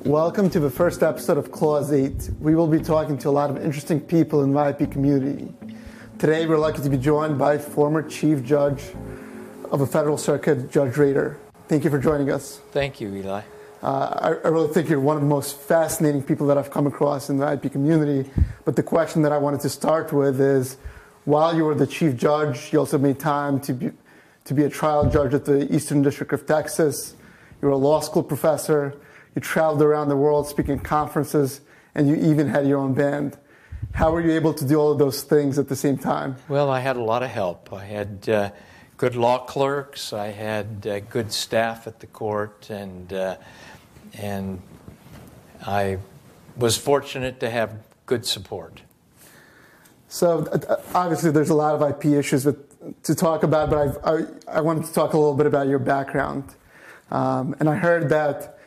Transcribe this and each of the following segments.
Welcome to the first episode of Clause 8. We will be talking to a lot of interesting people in the IP community. Today we're lucky to be joined by former Chief Judge of the Federal Circuit, Judge Rader. Thank you for joining us. Thank you, Eli. I really think you're one of the most fascinating people that I've come across in the IP community. But the question that I wanted to start with is, while you were the Chief Judge, you also made time to be a trial judge at the Eastern District of Texas. You were a law school professor. You traveled around the world speaking at conferences, and you even had your own band. How were you able to do all of those things at the same time? Well, I had a lot of help. I had good law clerks. I had good staff at the court, and I was fortunate to have good support. So obviously there's a lot of IP issues to talk about, but I wanted to talk a little bit about your background. And I heard that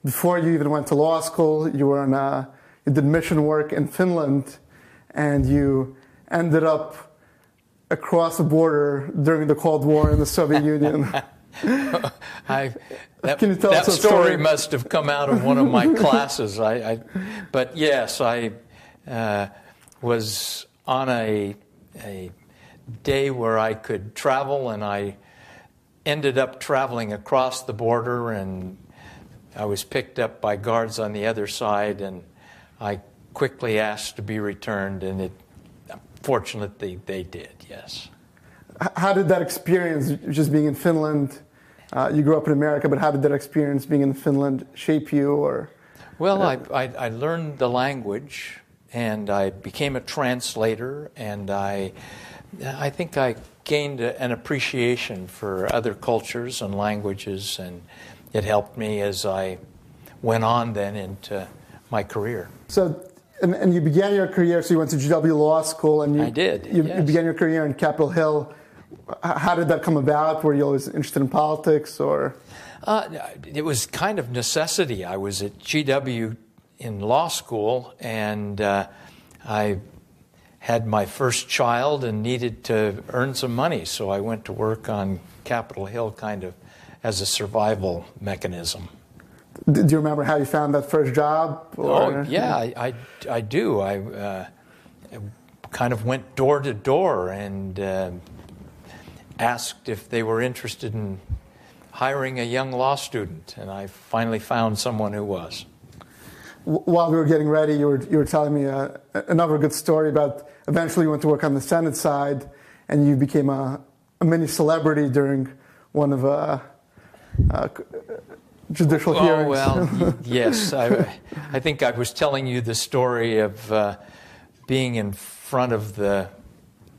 before you even went to law school, you did mission work in Finland, and you ended up across the border during the Cold War in the Soviet Union. That story must have come out of one of my classes. But yes, I was on a day where I could travel, and I ended up traveling across the border, and I was picked up by guards on the other side, and I quickly asked to be returned, and fortunately they did, yes. How did that experience, just being in Finland, you grew up in America, but how did that experience being in Finland shape you? Well, I learned the language, and I became a translator, and I think I gained an appreciation for other cultures and languages, and it helped me as I went on then into my career. So, and you began your career, so you went to GW Law School, and I did. You yes. began your career in Capitol Hill. How did that come about? Were you always interested in politics, or? It was kind of necessity. I was at GW in law school, and I had my first child and needed to earn some money, so I went to work on Capitol Hill kind of as a survival mechanism. Do you remember how you found that first job? Oh, yeah, I do. I kind of went door to door and asked if they were interested in hiring a young law student, and I finally found someone who was. While we were getting ready, you were telling me another good story about eventually you went to work on the Senate side, and you became a mini celebrity during one of judicial hearings. Oh, well, yes. I think I was telling you the story of being in front of the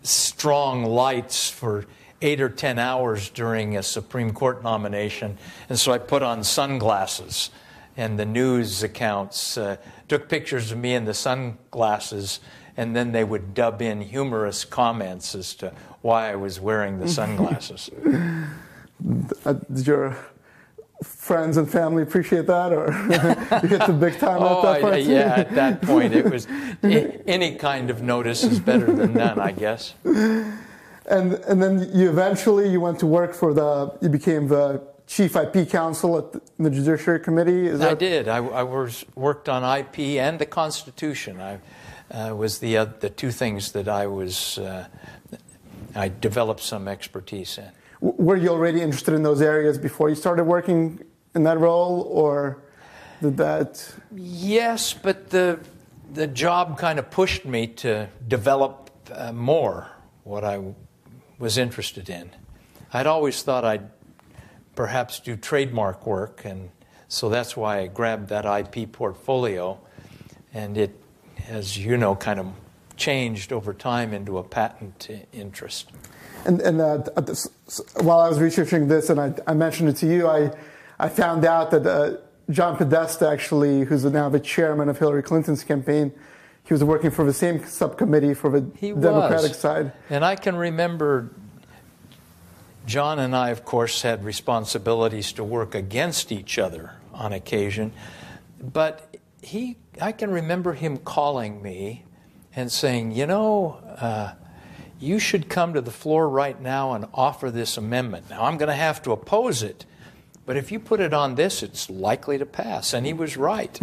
strong lights for 8 or 10 hours during a Supreme Court nomination, and so I put on sunglasses, and the news accounts took pictures of me in the sunglasses, and then they would dub in humorous comments as to why I was wearing the sunglasses. Did your friends and family appreciate that, or you hit the big time at that point? Yeah, at that point it was any kind of notice is better than none, I guess. And then you went to work you became the Chief IP Counsel at the Judiciary Committee? I did. I worked on IP and the Constitution. I was the two things that I developed some expertise in. Were you already interested in those areas before you started working in that role, or did that? Yes, but the job kind of pushed me to develop more what I was interested in. I'd always thought I'd perhaps do trademark work, and so that's why I grabbed that IP portfolio, and it, as you know, kind of changed over time into a patent interest. And while I was researching this, and I mentioned it to you, I found out that John Podesta, actually, who's now the chairman of Hillary Clinton's campaign, he was working for the same subcommittee for the Democratic side. And I can remember John and I, of course, had responsibilities to work against each other on occasion, but I can remember him calling me and saying, you should come to the floor right now and offer this amendment. Now, I'm going to have to oppose it, but if you put it on this, it's likely to pass. And he was right.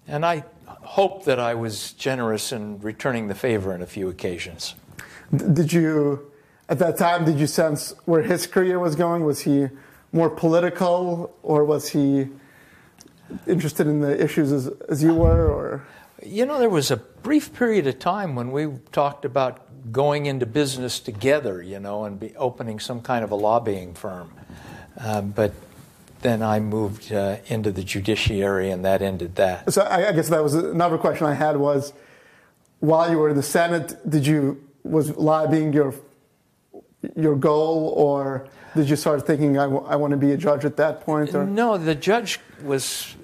And I hope that I was generous in returning the favor on a few occasions. Did you, at that time, did you sense where his career was going? Was he more political, or was he interested in the issues as you were? Or You know, there was a brief period of time when we talked about going into business together, you know, and opening some kind of a lobbying firm. But then I moved into the judiciary, and that ended that. So I guess that was another question I had was, while you were in the Senate, was lobbying your goal, or did you start thinking I want to be a judge at that point? Or? No, the judge was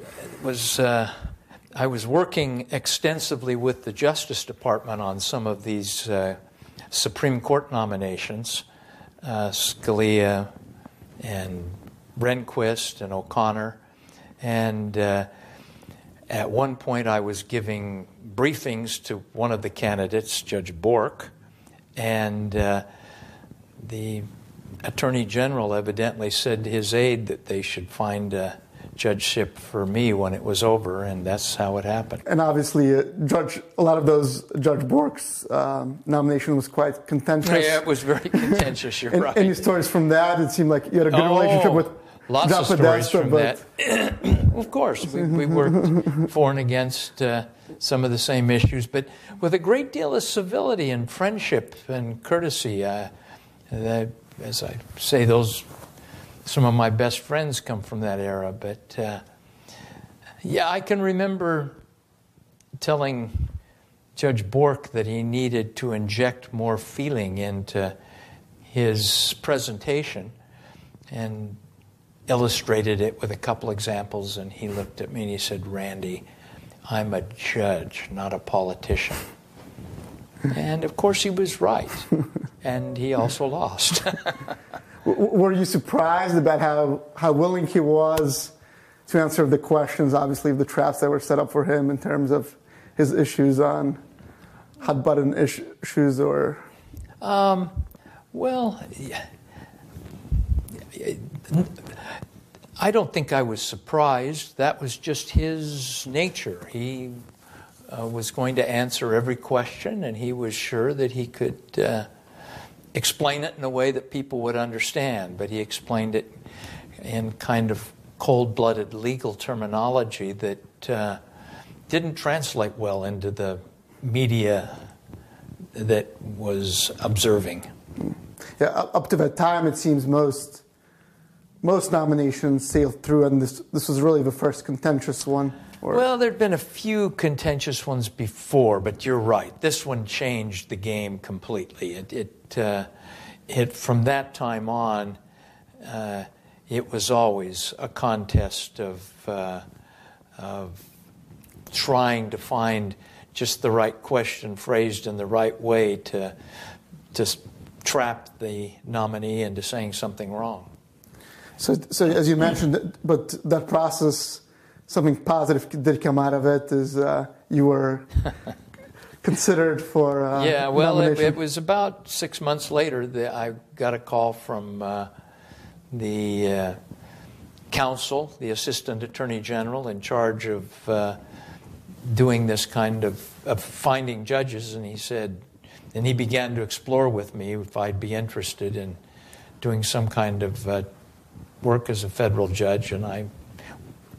I was working extensively with the Justice Department on some of these Supreme Court nominations, Scalia and Rehnquist and O'Connor. And at one point I was giving briefings to one of the candidates, Judge Bork, and the Attorney General evidently said to his aide that they should find a judgeship for me when it was over, and that's how it happened. And obviously, a lot of those, Judge Bork's nomination was quite contentious. Yeah, it was very contentious, you're right. Any stories from that? It seemed like you had a good relationship with lots John of stories Podesta, from that. Of course, we worked for and against some of the same issues, but with a great deal of civility and friendship and courtesy. As I say, some of my best friends come from that era. But yeah, I can remember telling Judge Bork that he needed to inject more feeling into his presentation, and illustrated it with a couple examples. And he looked at me and he said, "Randy, I'm a judge, not a politician." And of course he was right. And he also lost. Were you surprised about how willing he was to answer the questions, obviously, of the traps that were set up for him in terms of his issues on hot-button issues? Or well, I don't think I was surprised. That was just his nature. He was going to answer every question, and he was sure that he could explain it in a way that people would understand. But he explained it in kind of cold-blooded legal terminology that didn't translate well into the media that was observing. Yeah, up to that time, it seems most nominations sailed through, and this was really the first contentious one. Well, there'd been a few contentious ones before, but you're right. This one changed the game completely. It from that time on, it was always a contest of trying to find just the right question phrased in the right way to trap the nominee into saying something wrong. So as you mentioned, but that process, something positive did come out of it, is you were considered for yeah, well, nomination. it was about 6 months later that I got a call from the counsel, the assistant attorney general in charge of doing this kind of finding judges, and he said, and he began to explore with me if I'd be interested in doing some kind of work as a federal judge, and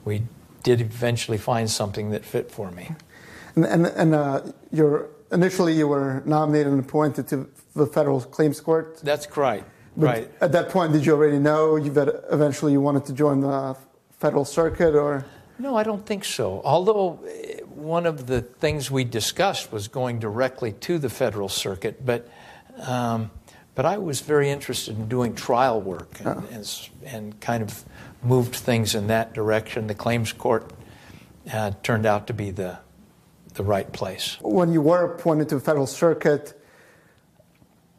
we did eventually find something that fit for me. And initially you were nominated and appointed to the Federal Claims Court? That's right. But right. At that point, did you already know that eventually you wanted to join the Federal Circuit, or? No, I don't think so. Although one of the things we discussed was going directly to the Federal Circuit, but I was very interested in doing trial work and kind of moved things in that direction. The Claims Court turned out to be the right place. When you were appointed to the Federal Circuit,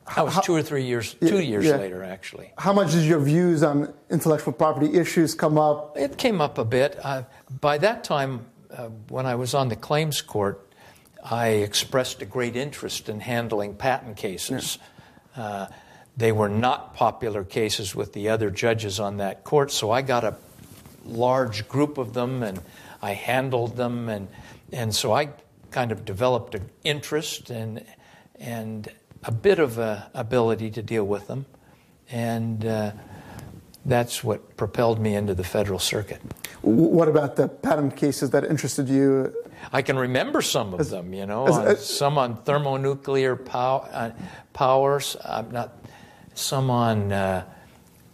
I was 2 or 3 years, 2 years later, actually. How much did your views on intellectual property issues come up? It came up a bit. By that time, when I was on the Claims Court, I expressed a great interest in handling patent cases. they were not popular cases with the other judges on that court, so I got a large group of them, and I handled them, and so I kind of developed an interest and a bit of a ability to deal with them, and that's what propelled me into the Federal Circuit. What about the patent cases that interested you? I can remember some of them, some on thermonuclear powers, some on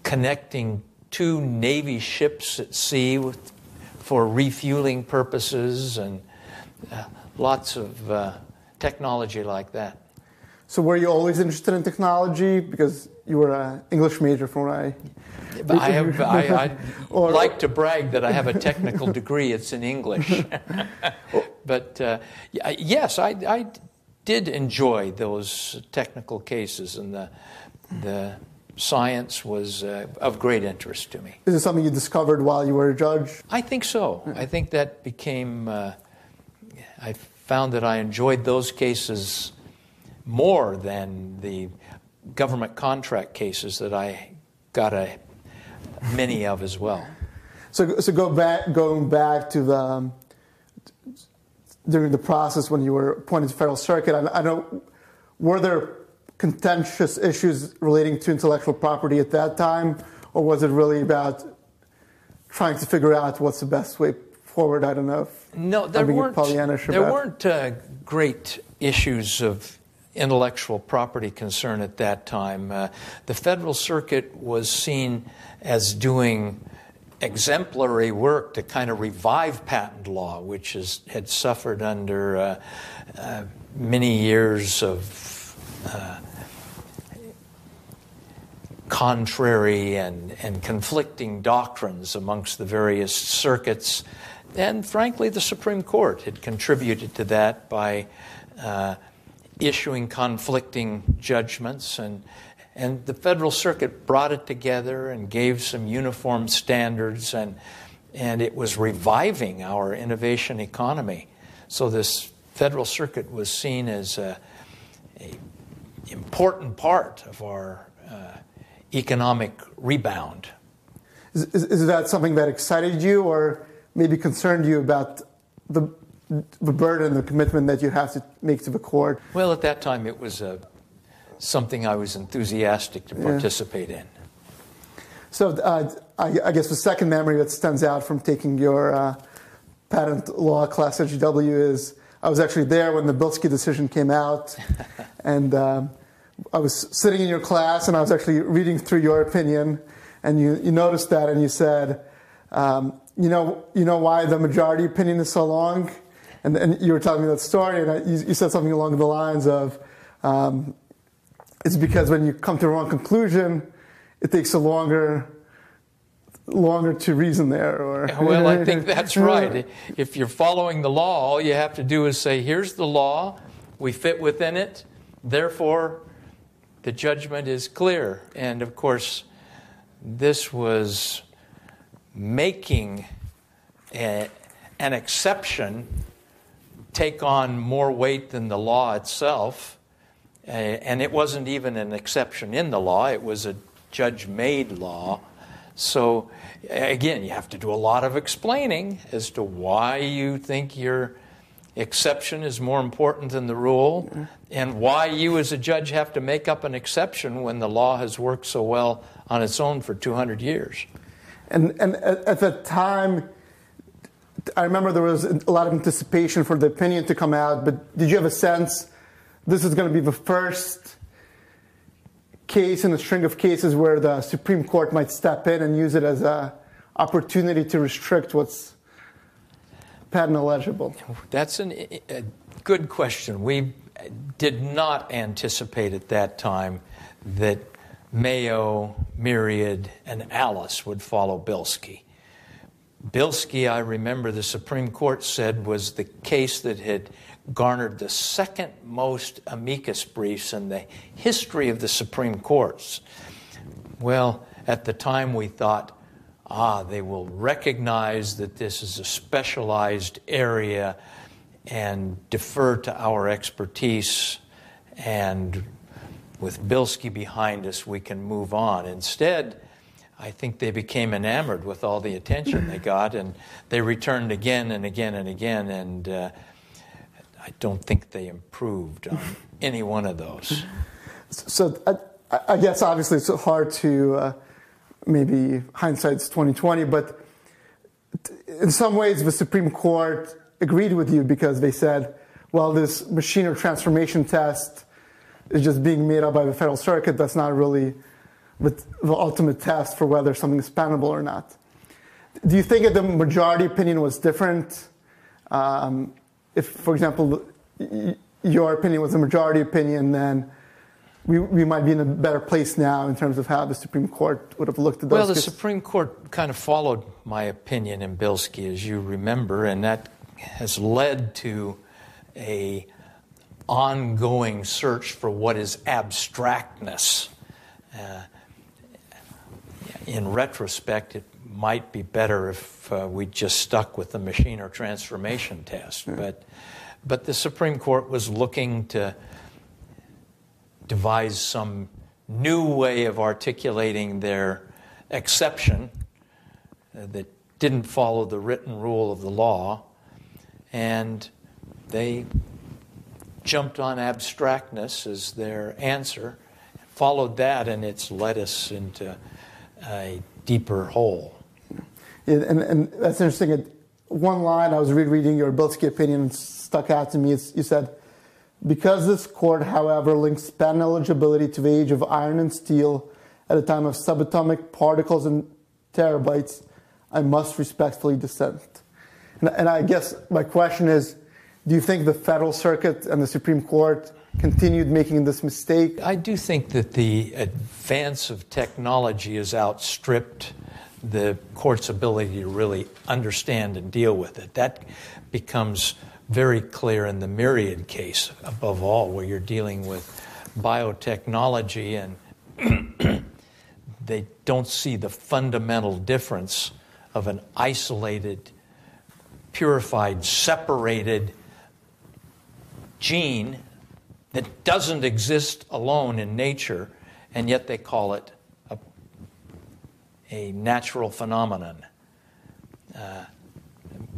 connecting two Navy ships at sea for refueling purposes, and lots of technology like that. So were you always interested in technology? Because you were an English major from what I like to brag that I have a technical degree. It's in English. But yes, I did enjoy those technical cases, and the science was of great interest to me. Is it something you discovered while you were a judge? I think so. I think that became, I found that I enjoyed those cases more than the government contract cases that I got many of as well. So going back to during the process when you were appointed to Federal Circuit, I know, were there contentious issues relating to intellectual property at that time, or was it really about trying to figure out what's the best way forward? I don't know. No, there weren't great issues of intellectual property concern at that time. The Federal Circuit was seen as doing exemplary work to kind of revive patent law, which had suffered under many years of contrary and conflicting doctrines amongst the various circuits. And frankly, the Supreme Court had contributed to that by issuing conflicting judgments, and the Federal Circuit brought it together and gave some uniform standards, and it was reviving our innovation economy. So this Federal Circuit was seen as an important part of our economic rebound. Is that something that excited you, or maybe concerned you about the burden, the commitment that you have to make to the court? Well, at that time, it was something I was enthusiastic to participate in. So I guess the second memory that stands out from taking your patent law class at GW is I was actually there when the Bilski decision came out, and I was sitting in your class, and I was actually reading through your opinion, and you noticed that, and you said, you know why the majority opinion is so long? And you were telling me that story, and you said something along the lines of, it's because when you come to the wrong conclusion, it takes longer to reason there. Or well, I think that's right. If you're following the law, all you have to do is say, here's the law, we fit within it, therefore the judgment is clear. And of course, this was making an exception take on more weight than the law itself. And it wasn't even an exception in the law. It was a judge-made law. So, again, you have to do a lot of explaining as to why you think your exception is more important than the rule, and why you as a judge have to make up an exception when the law has worked so well on its own for 200 years. And at the time, I remember there was a lot of anticipation for the opinion to come out, but did you have a sense this is going to be the first case in a string of cases where the Supreme Court might step in and use it as an opportunity to restrict what's patent eligible? That's a good question. We did not anticipate at that time that Mayo, Myriad, and Alice would follow Bilski. Bilski, I remember the Supreme Court said, was the case that had garnered the second most amicus briefs in the history of the Supreme Courts. Well, at the time we thought, they will recognize that this is a specialized area and defer to our expertise and with Bilski behind us, we can move on. Instead, I think they became enamored with all the attention they got, and they returned again and again and again, and I don't think they improved on any one of those. So I guess obviously it's hard to, maybe hindsight's 20/20, but in some ways the Supreme Court agreed with you because they said, well, this machine or transformation test is just being made up by the Federal Circuit. That's not really the ultimate test for whether something is patentable or not. Do you think that the majority opinion was different? If, for example, your opinion was the majority opinion, then we might be in a better place now in terms of how the Supreme Court would have looked at those. Well, the Supreme Court kind of followed my opinion in Bilski, as you remember, and that has led to a ongoing search for what is abstractness. In retrospect, it might be better if we just stuck with the machine or transformation test. But the Supreme Court was looking to devise some new way of articulating their exception that didn't follow the written rule of the law, and they jumped on abstractness as their answer, followed that, and it's led us into a deeper hole. Yeah, and that's interesting. One line, I was rereading your Bilski opinion, stuck out to me. You said, because this court, however, links patent eligibility to the age of iron and steel at a time of subatomic particles and terabytes, I must respectfully dissent. And I guess my question is, do you think the Federal Circuit and the Supreme Court continued making this mistake? I do think that the advance of technology has outstripped the court's ability to really understand and deal with it. That becomes very clear in the Myriad case, above all, where you're dealing with biotechnology and they don't see the fundamental difference of an isolated, purified, separated gene that doesn't exist alone in nature, and yet they call it a natural phenomenon,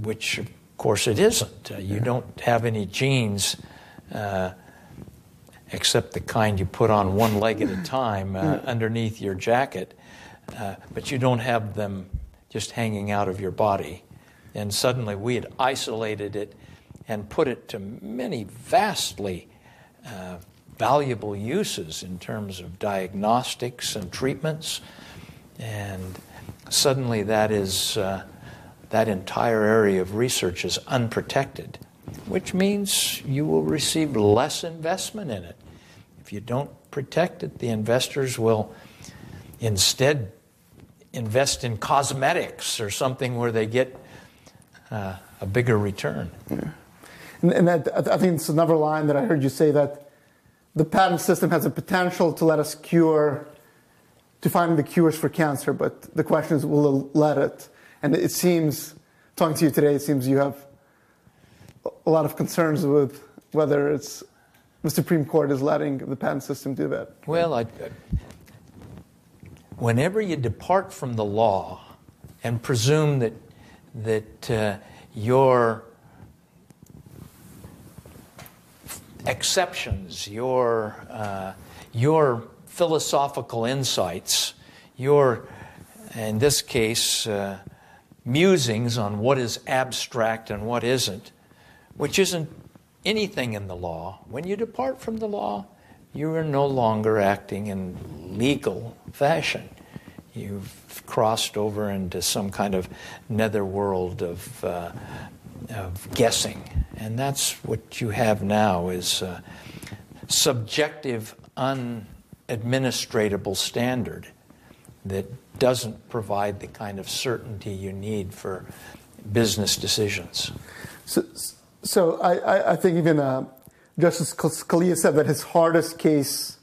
which, of course, it isn't. You don't have any genes except the kind you put on one leg at a time underneath your jacket, but you don't have them just hanging out of your body. And suddenly we had isolated it and put it to many vastly valuable uses in terms of diagnostics and treatments, and suddenly that is that entire area of research is unprotected, which means you will receive less investment in it. If you don't protect it, the investors will instead invest in cosmetics or something where they get a bigger return. Yeah. And I think it's another line that I heard you say, that the patent system has the potential to let us to find the cures for cancer, but the question is, will it let it? And it seems, talking to you today, it seems you have a lot of concerns with whether the Supreme Court is letting the patent system do that. Well, whenever you depart from the law and presume that your exceptions, your philosophical insights, your, in this case, musings on what is abstract and what isn't, which isn't anything in the law. When you depart from the law, you are no longer acting in legal fashion. You've crossed over into some kind of netherworld of guessing. And that's what you have now, is subjective, unadministratable standard that doesn't provide the kind of certainty you need for business decisions. So I think even Justice Scalia said that his hardest case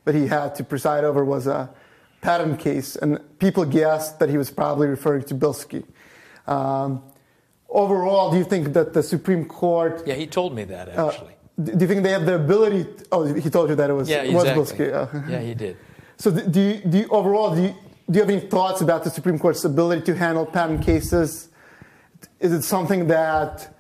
that he had to preside over was a patent case, and people guessed that he was probably referring to Bilski. Overall, do you think that the Supreme Court... Yeah, he told me that, actually. do you think they have the ability? He told you that it was exactly. Bilski. Yeah, he did. So do you have any thoughts about the Supreme Court's ability to handle patent cases? Is it something that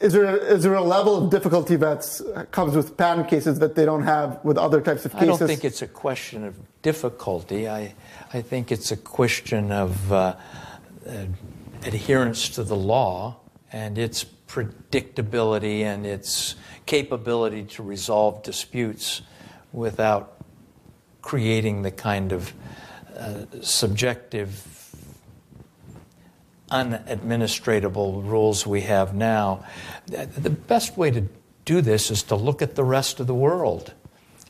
is there a level of difficulty that comes with patent cases that they don't have with other types of cases? I don't think it's a question of difficulty. I think it's a question of adherence to the law and its predictability and its capability to resolve disputes without creating the kind of subjective, unadministratable rules we have now. The best way to do this is to look at the rest of the world.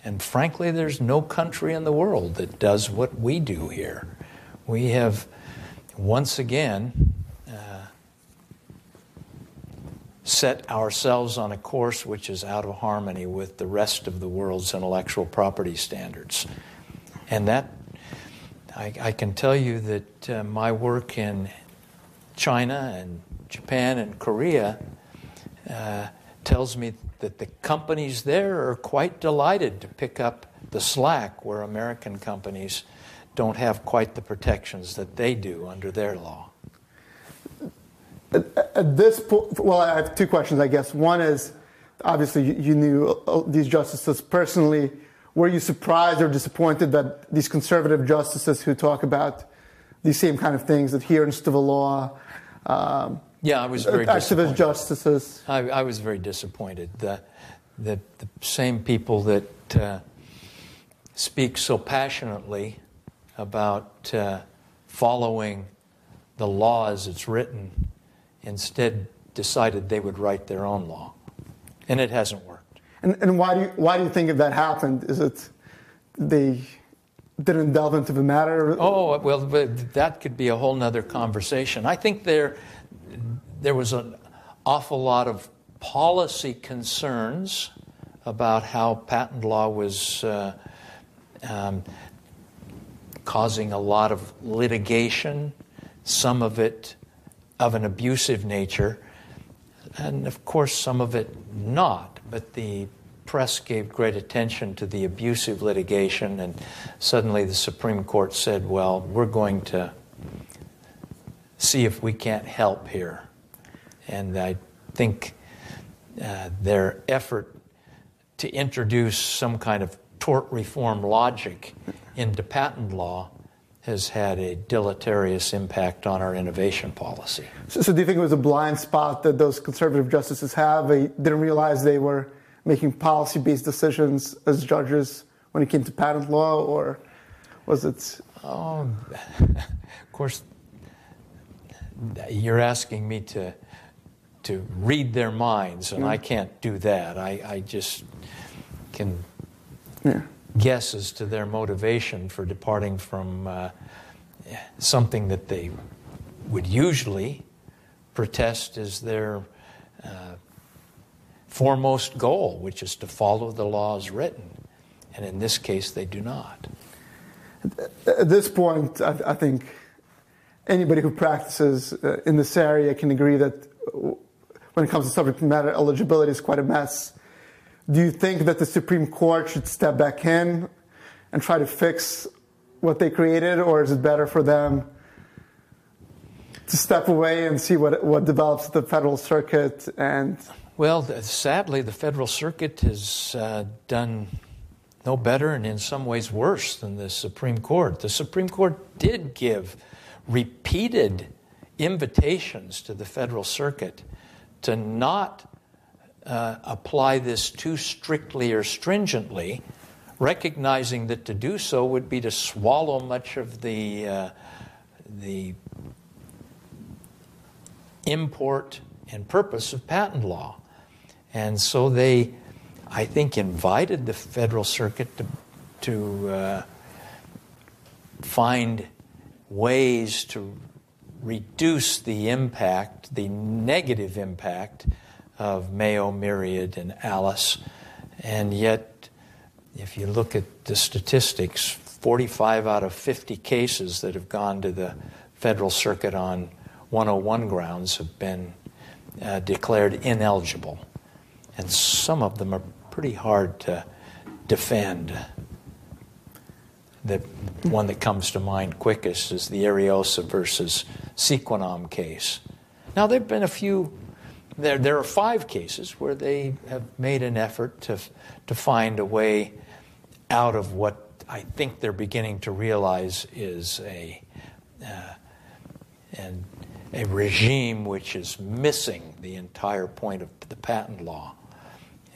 And frankly, there's no country in the world that does what we do here. We have, once again, set ourselves on a course which is out of harmony with the rest of the world's intellectual property standards. And that, I can tell you that my work in China and Japan and Korea tells me that the companies there are quite delighted to pick up the slack where American companies don't have quite the protections that they do under their law. At this point, well, I have two questions, I guess. One is, obviously, you knew these justices personally. Were you surprised or disappointed that these conservative justices who talk about these same kind of things, adherence to the law, I was very disappointed. Activist justices? I was very disappointed. The same people that speak so passionately about following the law as it's written instead decided they would write their own law. And it hasn't worked. And why do you think that happened? Is it they didn't delve into the matter? Oh, well, that could be a whole nother conversation. I think there was an awful lot of policy concerns about how patent law was causing a lot of litigation, some of it of an abusive nature, and of course some of it not. But the press gave great attention to the abusive litigation, and suddenly the Supreme Court said, well, we're going to see if we can't help here. And I think their effort to introduce some kind of tort reform logic into patent law has had a deleterious impact on our innovation policy. So do you think it was a blind spot that those conservative justices have? They didn't realize they were making policy-based decisions as judges when it came to patent law, or was it? Of course, you're asking me to read their minds, and I can't do that. I just can guess as to their motivation for departing from something that they would usually protest as their foremost goal, which is to follow the law as written. And in this case, they do not. At this point, I think anybody who practices in this area can agree that when it comes to subject matter eligibility is quite a mess. Do you think that the Supreme Court should step back in and try to fix what they created, or is it better for them to step away and see what develops at the Federal Circuit? And well, sadly, the Federal Circuit has done no better and in some ways worse than the Supreme Court. The Supreme Court did give repeated invitations to the Federal Circuit to not apply this too strictly or stringently, recognizing that to do so would be to swallow much of the import and purpose of patent law. And so they, I think, invited the Federal Circuit to find ways to reduce the impact, the negative impact of Mayo, Myriad, and Alice. And yet, if you look at the statistics, 45 out of 50 cases that have gone to the Federal Circuit on 101 grounds have been declared ineligible. And some of them are pretty hard to defend. The one that comes to mind quickest is the Ariosa versus Sequinom case. Now, there have been a few, there are 5 cases where they have made an effort to find a way out of what I think they're beginning to realize is a regime which is missing the entire point of the patent law.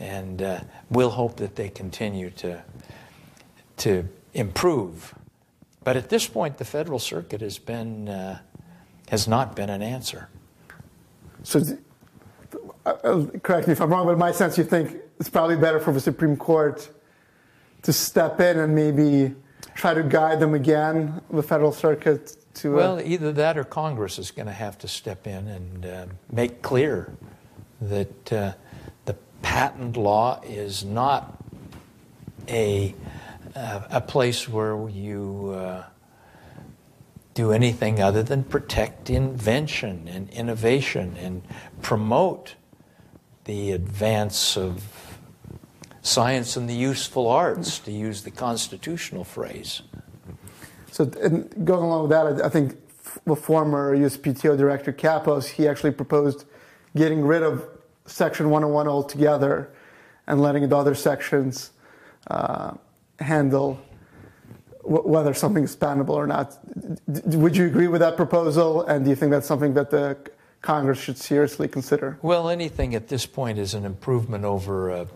And we'll hope that they continue to improve. But at this point, the Federal Circuit has not been an answer. So, correct me if I'm wrong, but in my sense, you think it's probably better for the Supreme Court to step in and maybe try to guide them again, the Federal Circuit, to... Well, either that or Congress is going to have to step in and make clear that the patent law is not a place where you do anything other than protect invention and innovation and promote the advance of science and the useful arts, to use the constitutional phrase. So, and going along with that, I think the former USPTO Director Kapos, he actually proposed getting rid of Section 101 altogether and letting the other sections handle whether something is patentable or not. Would you agree with that proposal, and do you think that's something that the Congress should seriously consider? Well, anything at this point is an improvement over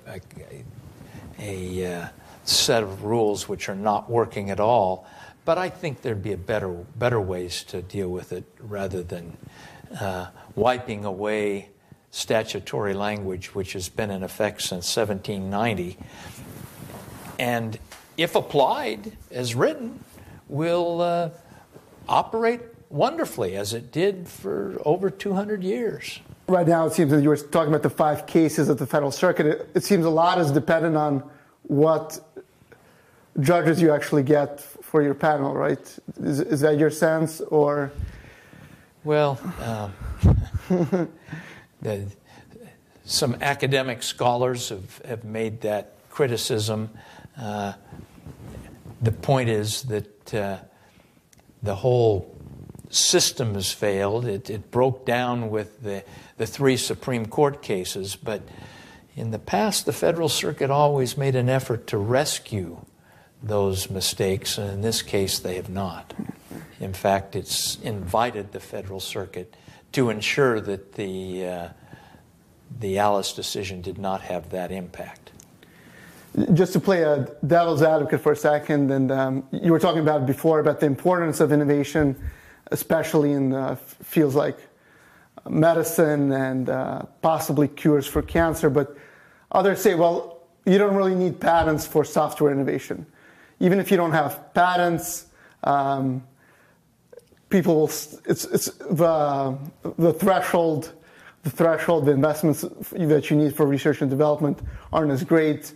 a set of rules which are not working at all. But I think there'd be better ways to deal with it rather than wiping away statutory language which has been in effect since 1790. And if applied as written, will operate wonderfully as it did for over 200 years. Right now, it seems that you were talking about the 5 cases at the Federal Circuit. It seems a lot is dependent on what judges you actually get for your panel, right? Is that your sense, or? Well, some academic scholars have made that criticism. The point is that the whole system has failed. It broke down with the 3 Supreme Court cases, but in the past, the Federal Circuit always made an effort to rescue those mistakes, and in this case, they have not. In fact, it's invited the Federal Circuit to ensure that the Alice decision did not have that impact. Just to play a devil's advocate for a second, and you were talking about before about the importance of innovation, especially in fields like medicine and possibly cures for cancer. But others say, well, you don't really need patents for software innovation. Even if you don't have patents, people will. It's the threshold. The investments that you need for research and development aren't as great.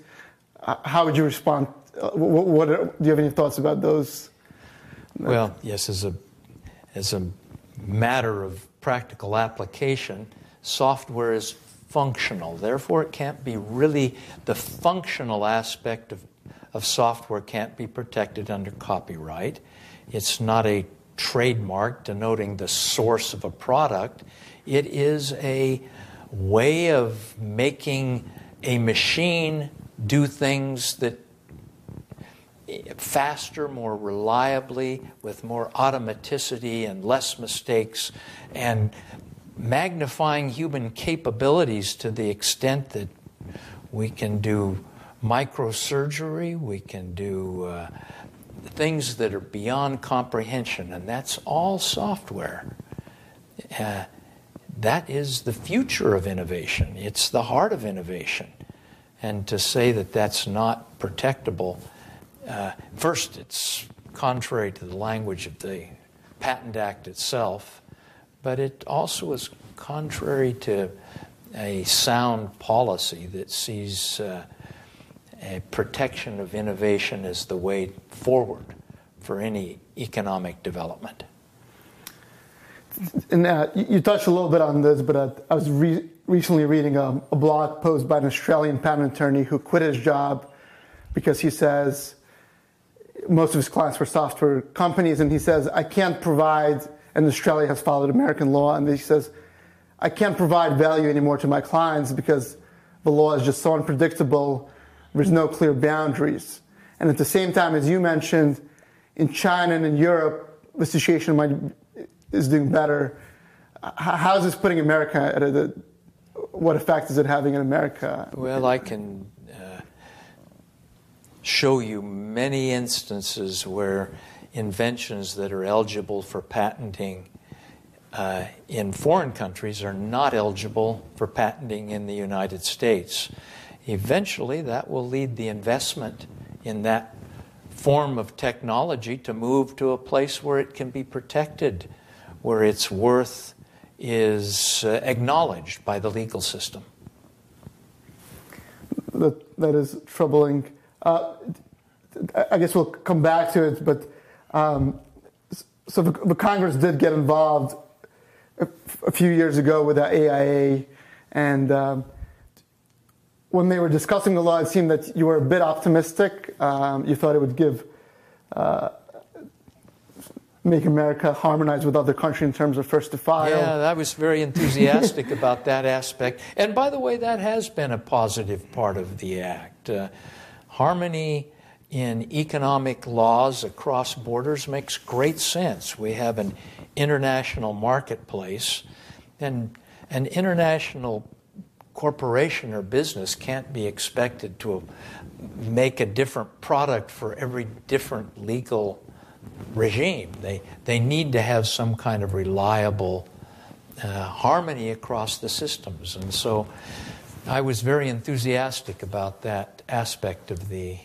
How would you respond? Do you have any thoughts about those? Well, yes, as a matter of practical application, software is functional. Therefore, it can't be really the functional aspect of software can't be protected under copyright. It's not a trademark denoting the source of a product. It is a way of making a machine do things that faster, more reliably, with more automaticity and less mistakes, and magnifying human capabilities to the extent that we can do microsurgery, we can do things that are beyond comprehension, and that's all software. That is the future of innovation. It's the heart of innovation. And to say that that's not protectable, first, it's contrary to the language of the Patent Act itself, but it also is contrary to a sound policy that sees a protection of innovation as the way forward for any economic development. And you touched a little bit on this, but I was recently reading a blog post by an Australian patent attorney who quit his job because he says most of his clients were software companies, and he says, I can't provide, and Australia has followed American law, and he says, I can't provide value anymore to my clients because the law is just so unpredictable, there's no clear boundaries. And at the same time, as you mentioned, in China and in Europe, the situation is doing better. How is this putting America at what effect is it having in America? Well, I can show you many instances where inventions that are eligible for patenting in foreign countries are not eligible for patenting in the United States. Eventually, that will lead the investment in that form of technology to move to a place where it can be protected, where its worth is acknowledged by the legal system. That is troubling. I guess we'll come back to it, but so the Congress did get involved a few years ago with the AIA, and when they were discussing the law, it seemed that you were a bit optimistic. You thought it would make America harmonize with other countries in terms of first to file. Yeah, I was very enthusiastic about that aspect. And by the way, that has been a positive part of the Act. Harmony in economic laws across borders makes great sense. We have an international marketplace, and an international corporation or business can't be expected to make a different product for every different legal regime. They need to have some kind of reliable harmony across the systems. And so I was very enthusiastic about that aspect of the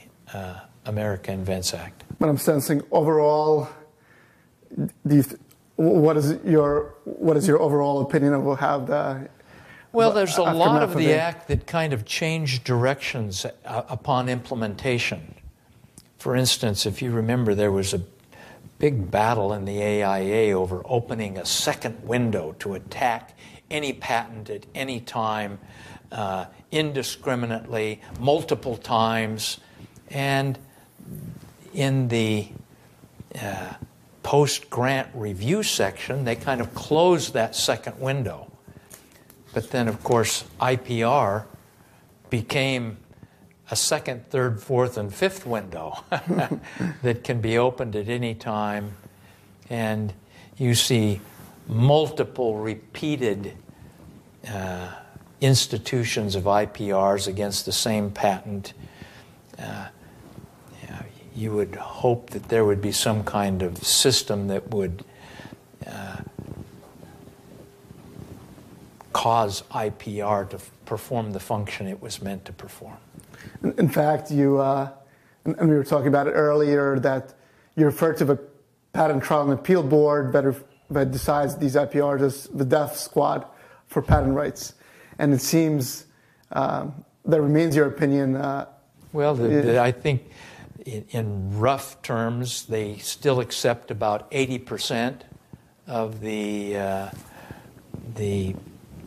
America Invents Act. But I'm sensing overall, what is your overall opinion of how the... Well, there's a lot of the Act that kind of changed directions upon implementation. For instance, if you remember, there was a big battle in the AIA over opening a second window to attack any patent at any time, indiscriminately, multiple times. And in the post-grant review section, they kind of closed that second window. But then, of course, IPR became a second, third, fourth, and fifth window that can be opened at any time. And you see multiple repeated institutions of IPRs against the same patent. You would hope that there would be some kind of system that would cause IPR to perform the function it was meant to perform. In fact, you and we were talking about it earlier, that you referred to the Patent Trial and Appeal Board that decides these IPRs as the death squad for patent rights. And it seems that remains your opinion. Well, I think in rough terms, they still accept about 80% of the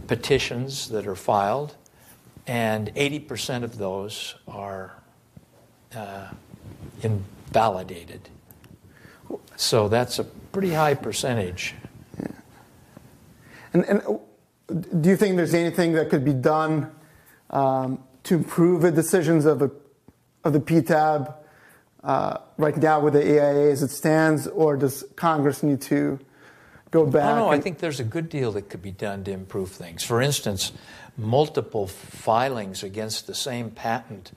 petitions that are filed, and 80% of those are invalidated. So that's a pretty high percentage. Yeah. And do you think there's anything that could be done to improve the decisions of the PTAB right now with the AIA as it stands, or does Congress need to go back? No, I think there's a good deal that could be done to improve things. For instance, multiple filings against the same patent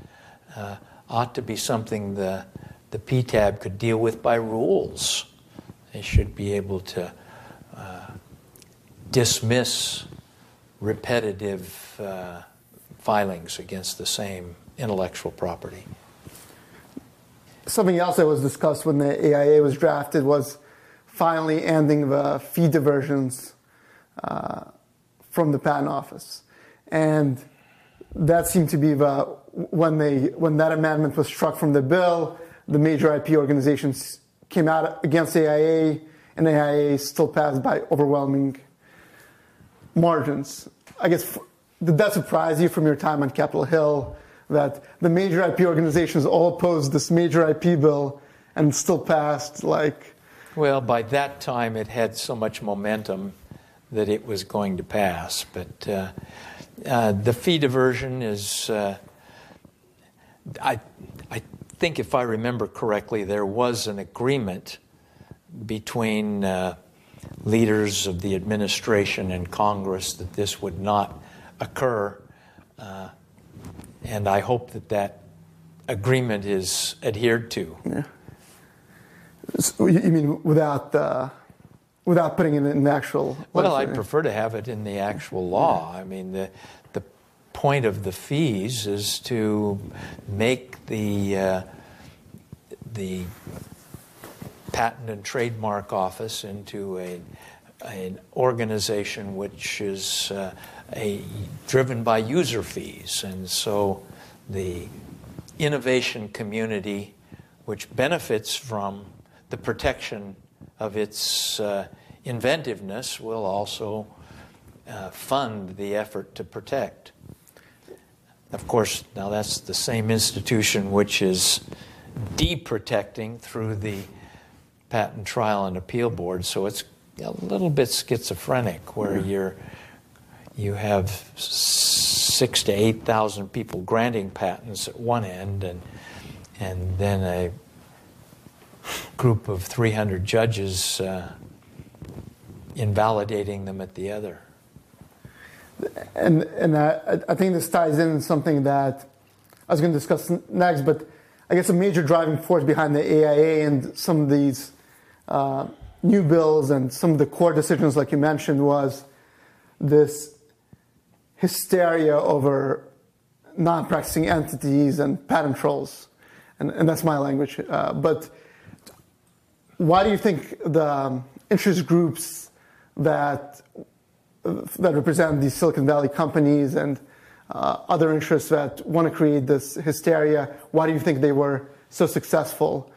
ought to be something the PTAB could deal with by rules. They should be able to dismiss repetitive filings against the same intellectual property. Something else that was discussed when the AIA was drafted was finally ending the fee diversions from the Patent Office. And that seemed to be when that amendment was struck from the bill, the major IP organizations came out against AIA and AIA still passed by overwhelming margins. I guess, did that surprise you from your time on Capitol Hill, that the major IP organizations all opposed this major IP bill and still passed? Well, by that time it had so much momentum that it was going to pass. But the fee diversion is, I think if I remember correctly, there was an agreement between leaders of the administration and Congress that this would not occur. And I hope that that agreement is adhered to. Yeah. So you mean without putting it in the actual legislation? Well, I'd prefer to have it in the actual law. I mean, the point of the fees is to make the Patent and Trademark Office into an organization which is driven by user fees. And so the innovation community, which benefits from the protection of its inventiveness, will also fund the effort to protect. Of course, now that's the same institution which is de-protecting through the Patent Trial and Appeal Board, so it's a little bit schizophrenic, where you have 6,000 to 8,000 people granting patents at one end, and then a group of 300 judges invalidating them at the other. And I think this ties in something that I was going to discuss next, but I guess a major driving force behind the AIA and some of these new bills and some of the core decisions, like you mentioned, was this hysteria over non-practicing entities and patent trolls. And that's my language. But why do you think the interest groups that represent these Silicon Valley companies and other interests that want to create this hysteria, why do you think they were so successful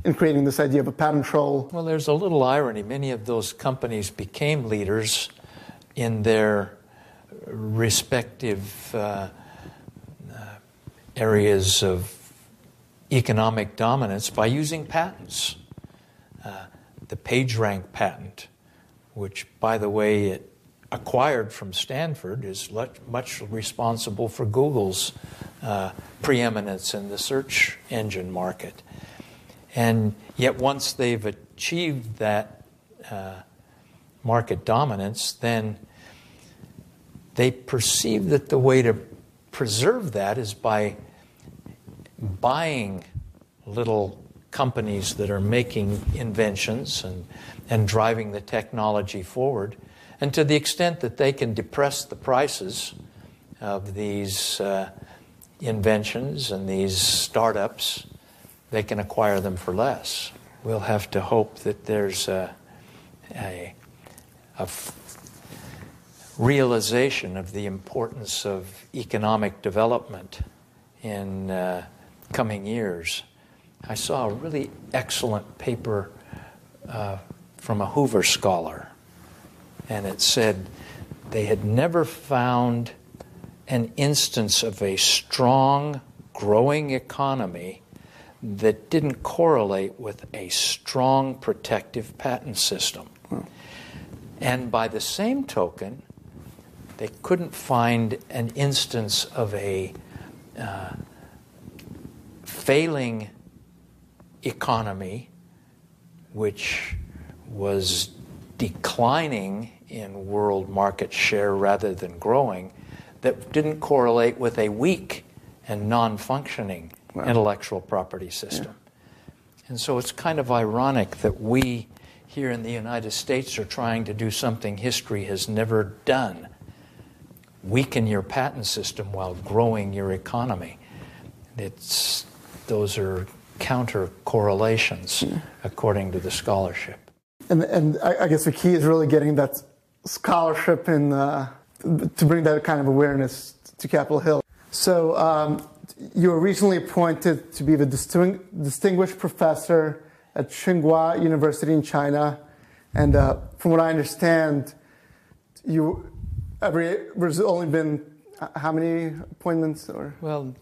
in creating this idea of a patent troll? Well, there's a little irony. Many of those companies became leaders in their respective areas of economic dominance by using patents. The PageRank patent, which, by the way, it acquired from Stanford, is much responsible for Google's preeminence in the search engine market. And yet once they've achieved that market dominance, then they perceive that the way to preserve that is by buying little companies that are making inventions and driving the technology forward. And to the extent that they can depress the prices of these inventions and these startups, they can acquire them for less. We'll have to hope that there's a realization of the importance of economic development in coming years. I saw a really excellent paper from a Hoover scholar, and it said they had never found an instance of a strong, growing economy that didn't correlate with a strong protective patent system. And by the same token, they couldn't find an instance of a failing economy which was declining in world market share rather than growing, that didn't correlate with a weak and non-functioning intellectual property system. Yeah. And so it's kind of ironic that we here in the United States are trying to do something history has never done. Weaken your patent system while growing your economy. Those are counter correlations, according to the scholarship. And I guess the key is really getting that scholarship and to bring that kind of awareness to Capitol Hill. So you were recently appointed to be the distinguished professor at Tsinghua University in China. And from what I understand, there's only been how many appointments? Well,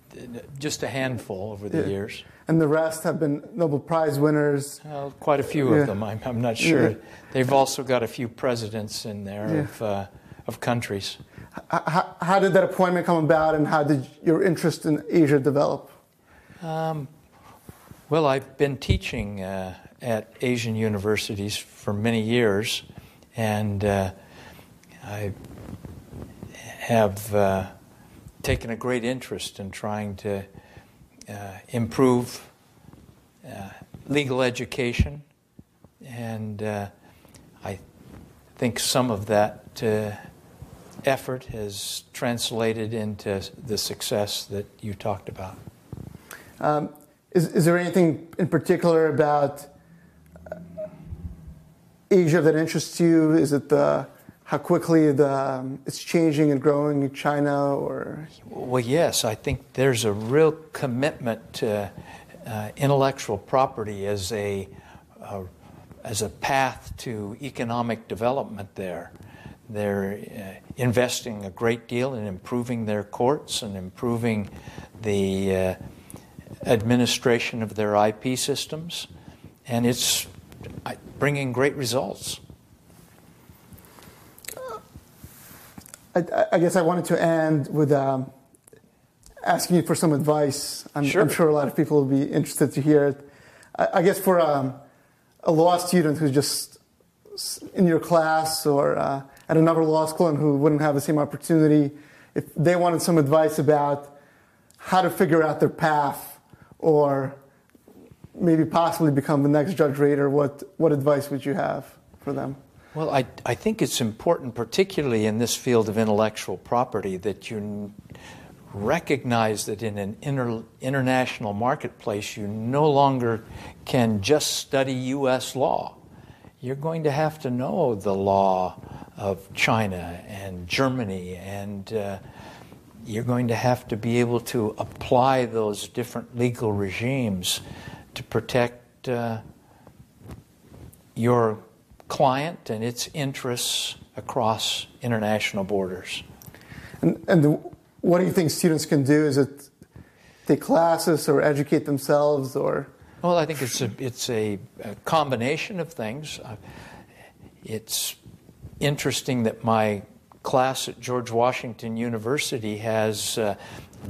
just a handful over the years. And the rest have been Nobel Prize winners. Quite a few of them. I'm not sure. Yeah. They've also got a few presidents in there of countries. How did that appointment come about, and how did your interest in Asia develop? Well, I've been teaching at Asian universities for many years, and I have taken a great interest in trying to improve legal education, and I think some of that effort has translated into the success that you talked about. Is there anything in particular about Asia that interests you? Is it how quickly it's changing and growing in China, or? Well, yes, I think there's a real commitment to intellectual property as a path to economic development there. They're investing a great deal in improving their courts and improving the administration of their IP systems, and it's bringing great results. I guess I wanted to end with asking you for some advice. Sure. I'm sure a lot of people will be interested to hear it. I guess for a law student who's just in your class or at another law school and who wouldn't have the same opportunity, if they wanted some advice about how to figure out their path or maybe possibly become the next Judge Rader, what advice would you have for them? Well, I think it's important, particularly in this field of intellectual property, that you recognize that in an international marketplace, you no longer can just study U.S. law. You're going to have to know the law of China and Germany, and you're going to have to be able to apply those different legal regimes to protect your client and its interests across international borders. And what do you think students can do? Is it take classes or educate themselves, or? Well, I think it's a combination of things. It's interesting that my class at George Washington University has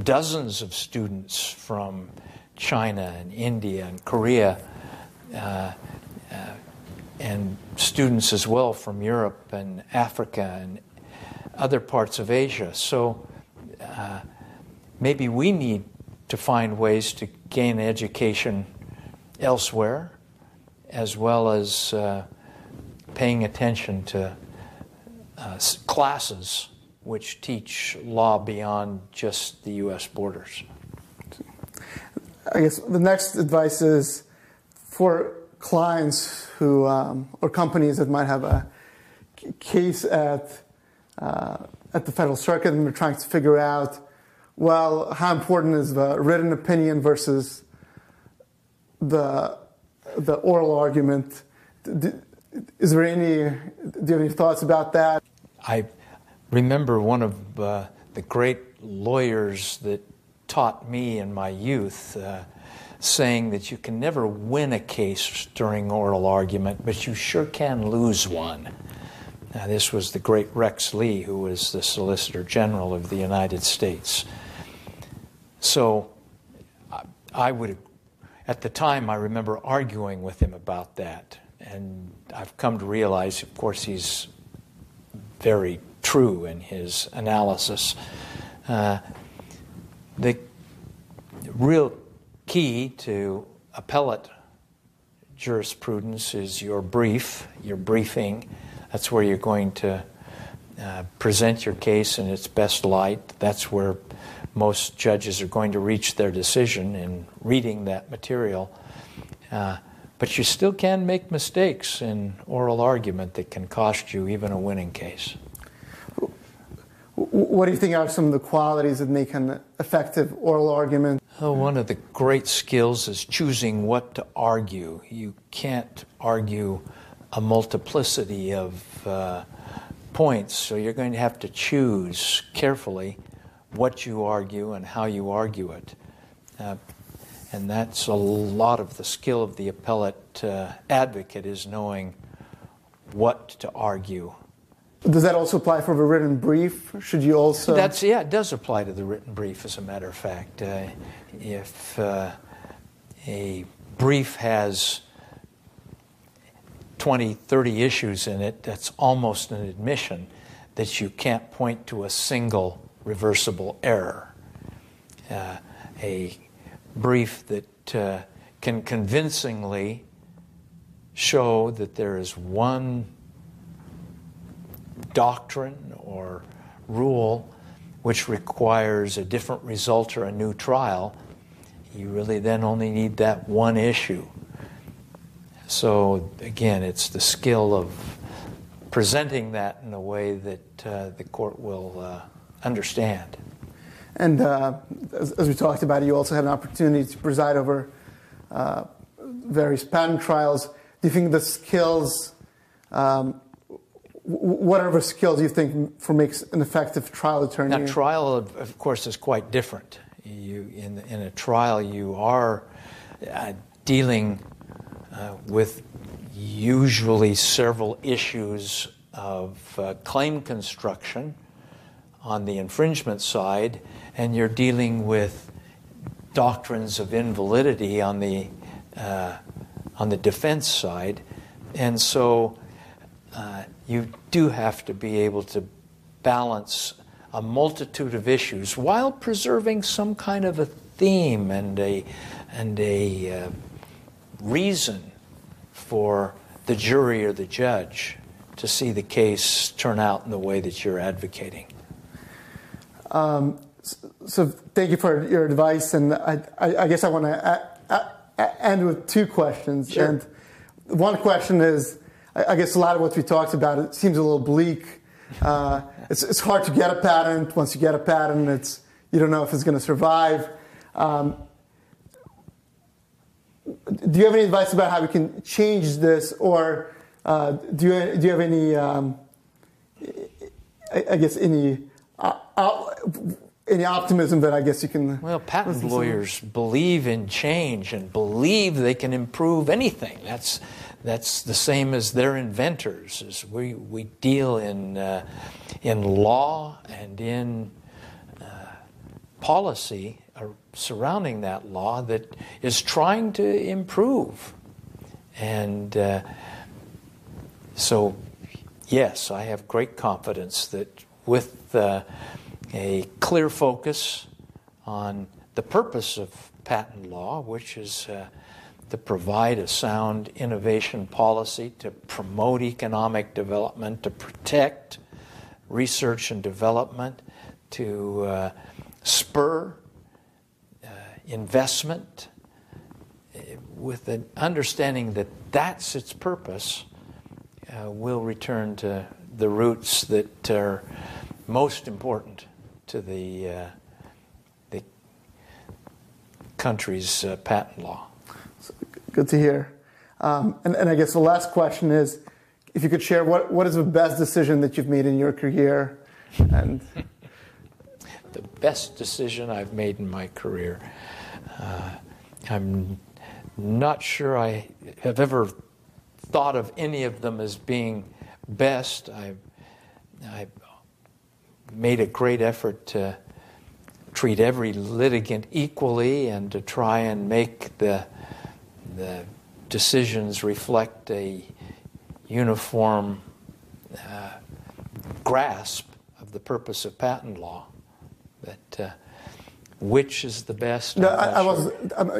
dozens of students from China and India and Korea, and students as well from Europe and Africa and other parts of Asia. So maybe we need to find ways to gain education elsewhere, as well as paying attention to classes which teach law beyond just the U.S. borders. I guess the next advice is for clients who, or companies that might have a case at the Federal Circuit and they're trying to figure out, well, how important is the written opinion versus the oral argument? Do you have any thoughts about that? I remember one of the great lawyers that taught me in my youth saying that you can never win a case during oral argument, but you sure can lose one. Now, this was the great Rex Lee, who was the Solicitor General of the United States. So at the time, I remember arguing with him about that. And I've come to realize, of course, he's very true in his analysis. The real key to appellate jurisprudence is your briefing. That's where you're going to present your case in its best light. That's where most judges are going to reach their decision in reading that material. But you still can make mistakes in oral argument that can cost you even a winning case. What do you think are some of the qualities that make an effective oral argument? Oh, one of the great skills is choosing what to argue. You can't argue a multiplicity of points, so you're going to have to choose carefully what you argue and how you argue it. And that's a lot of the skill of the appellate advocate, is knowing what to argue. Does that also apply for the written brief? Should you also... Yeah, it does apply to the written brief, as a matter of fact. If a brief has 20, 30 issues in it, that's almost an admission that you can't point to a single reversible error. A brief that can convincingly show that there is one doctrine or rule which requires a different result or a new trial, you really then only need that one issue. So again, it's the skill of presenting that in a way that the court will understand. And as we talked about, you also had an opportunity to preside over various patent trials. Do you think the skills, whatever skills you think makes an effective trial attorney? Now, trial, of course, is quite different. In a trial, you are dealing with usually several issues of claim construction on the infringement side, and you're dealing with doctrines of invalidity on the defense side. And so you do have to be able to balance a multitude of issues while preserving some kind of a theme and a reason for the jury or the judge to see the case turn out in the way that you're advocating. So thank you for your advice, and I guess I want to end with two questions. Sure. And one question is, I guess a lot of what we talked about, it seems a little bleak. It's hard to get a patent. Once you get a patent, you don't know if it's going to survive. Do you have any advice about how we can change this, or do you have any, I guess, any optimism that I guess you can... Well, patent lawyers believe in change and believe they can improve anything. That's the same as their inventors. As we deal in law and in policy surrounding that law that is trying to improve. And so, yes, I have great confidence that with a clear focus on the purpose of patent law, which is to provide a sound innovation policy, to promote economic development, to protect research and development, to spur investment, with an understanding that that's its purpose, we'll return to the roots that are most important to the country's patent law. Good to hear. And I guess the last question is, if you could share, what is the best decision that you've made in your career? And the best decision I've made in my career. I'm not sure I have ever thought of any of them as being best. I made a great effort to treat every litigant equally and to try and make the decisions reflect a uniform grasp of the purpose of patent law. But which is the best? No, I was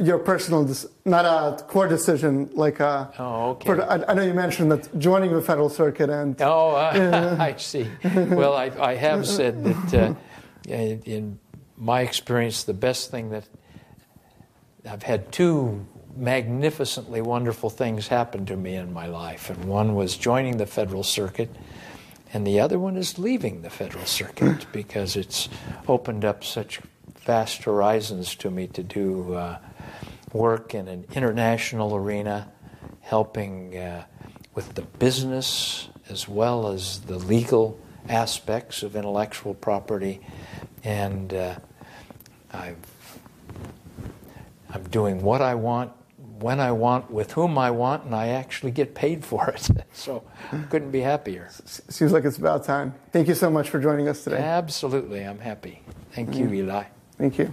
your personal, not a court decision. Like oh, okay. I know you mentioned that joining the Federal Circuit and. I see. Well, I have said that in my experience, the best thing that I've had two magnificently wonderful things happen to me in my life, and one was joining the Federal Circuit, And the other one is leaving the Federal Circuit because it's opened up such vast horizons to me to do work in an international arena, helping with the business as well as the legal aspects of intellectual property. And I'm doing what I want, when I want, with whom I want, and I actually get paid for it. So I couldn't be happier. Seems like it's about time. Thank you so much for joining us today. Absolutely, I'm happy. Thank you, Eli. Thank you.